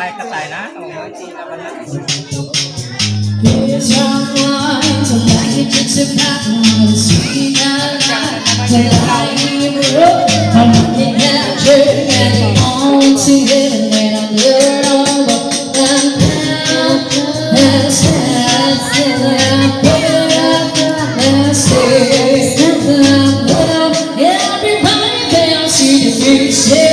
Kahit na tayo na. Oo, hindi naman na. Here's your mind, so like it just about to sweet life. To lie in the road, I'm looking at you and on to heaven when I'm living over. Let's everybody dance to the music.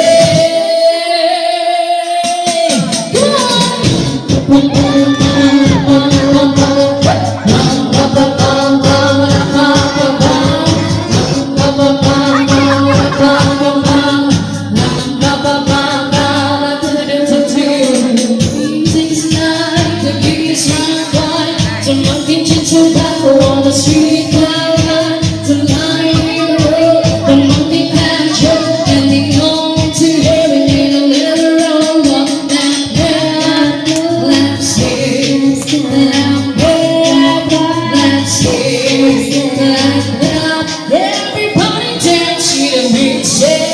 On the street, to lie in the road, the monkey catcher, and they come to heaven in a little road. Let's everybody dance to the music.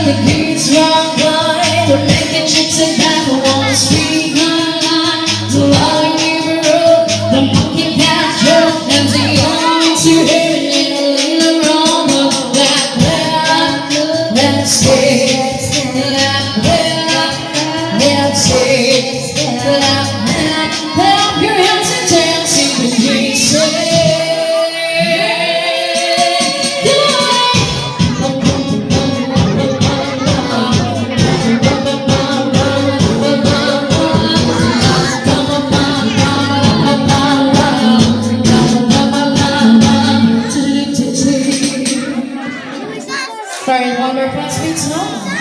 The kids rock wide, we're making chips and back on the street line. To lie in the road, the monkey catcher, and the young to heaven in a little wrong. Let's clap your hands and dance to the music. Sorry, one more fast beat song.